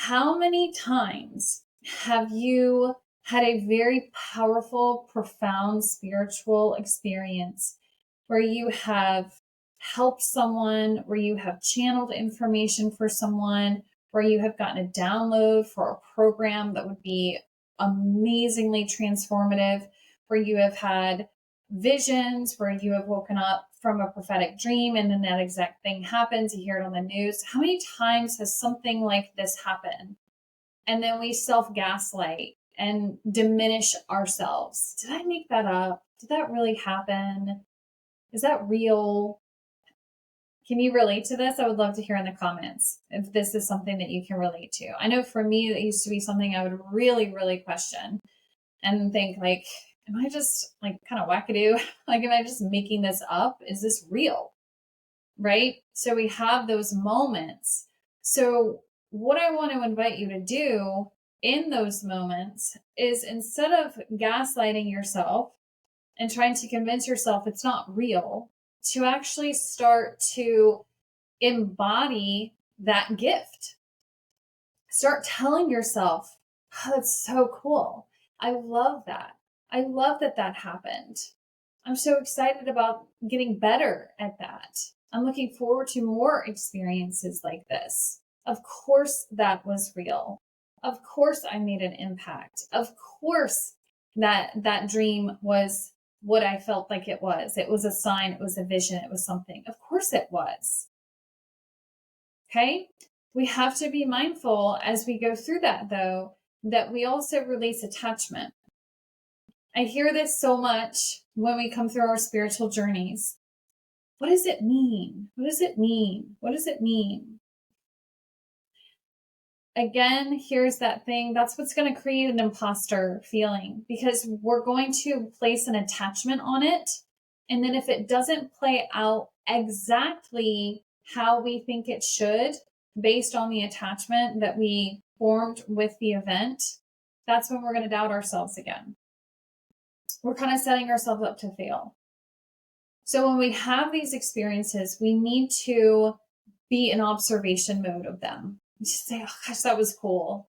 How many times have you had a very powerful, profound spiritual experience where you have helped someone, where you have channeled information for someone, where you have gotten a download for a program that would be amazingly transformative, where you have had visions, where you have woken up from a prophetic dream and then that exact thing happens, you hear it on the news? How many times has something like this happened? And then we self-gaslight and diminish ourselves. Did I make that up? Did that really happen? Is that real? Can you relate to this? I would love to hear in the comments if this is something that you can relate to. I know for me, that used to be something I would really, really question and think like, am I just like kind of wackadoo? Like, am I just making this up? Is this real? Right? So we have those moments. So what I want to invite you to do in those moments is, instead of gaslighting yourself and trying to convince yourself it's not real, to actually start to embody that gift. Start telling yourself, oh, that's so cool. I love that. I love that that happened. I'm so excited about getting better at that. I'm looking forward to more experiences like this. Of course, that was real. Of course, I made an impact. Of course, that dream was what I felt like it was. It was a sign. It was a vision. It was something. Of course it was. Okay. We have to be mindful as we go through that, though, that we also release attachment. I hear this so much when we come through our spiritual journeys. What does it mean? What does it mean? What does it mean? Again, here's that thing. That's what's going to create an imposter feeling, because we're going to place an attachment on it. And then if it doesn't play out exactly how we think it should, based on the attachment that we formed with the event, that's when we're going to doubt ourselves again. We're kind of setting ourselves up to fail. So when we have these experiences, we need to be in observation mode of them. Just say, oh gosh, that was cool.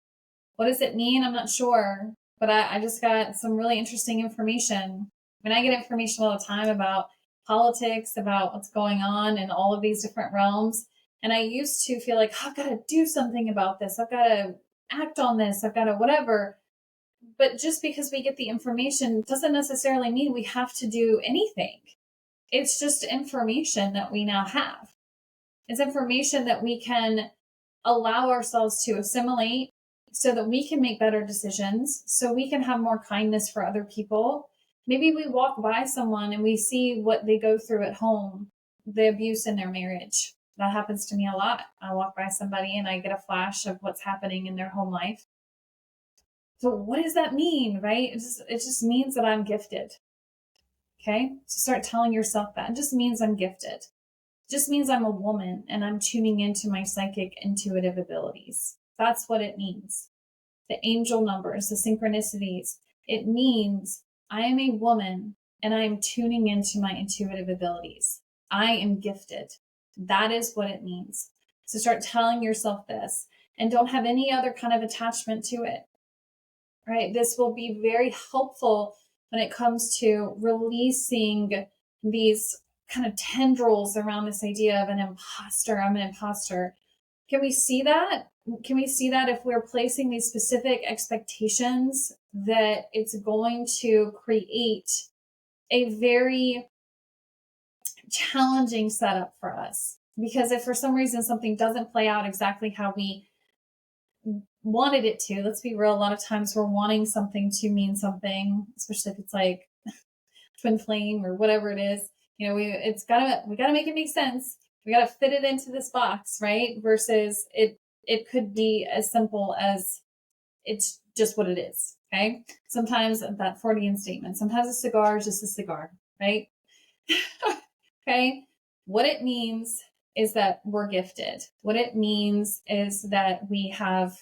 What does it mean? I'm not sure, but I just got some really interesting information. I mean, I get information all the time about politics, about what's going on in all of these different realms. And I used to feel like, oh, I've got to do something about this. I've got to act on this. I've got to whatever. But just because we get the information doesn't necessarily mean we have to do anything. It's just information that we now have. It's information that we can allow ourselves to assimilate so that we can make better decisions, so we can have more kindness for other people. Maybe we walk by someone and we see what they go through at home, the abuse in their marriage. That happens to me a lot. I walk by somebody and I get a flash of what's happening in their home life. So what does that mean, right? It just means that I'm gifted. Okay? So start telling yourself that. It just means I'm gifted. It just means I'm a woman and I'm tuning into my psychic intuitive abilities. That's what it means. The angel numbers, the synchronicities. It means I am a woman and I am tuning into my intuitive abilities. I am gifted. That is what it means. So start telling yourself this, and don't have any other kind of attachment to it. Right? This will be very helpful when it comes to releasing these kind of tendrils around this idea of an imposter. I'm an imposter. Can we see that? Can we see that if we're placing these specific expectations, that it's going to create a very challenging setup for us? Because if for some reason something doesn't play out exactly how we wanted it to, let's be real, a lot of times we're wanting something to mean something, especially if it's like twin flame or whatever it is. You know, we gotta make it make sense. We gotta fit it into this box, right? Versus it could be as simple as it's just what it is. Okay. Sometimes that Freudian statement, sometimes a cigar is just a cigar, right? Okay. What it means is that we're gifted. What it means is that we have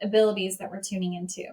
abilities that we're tuning into.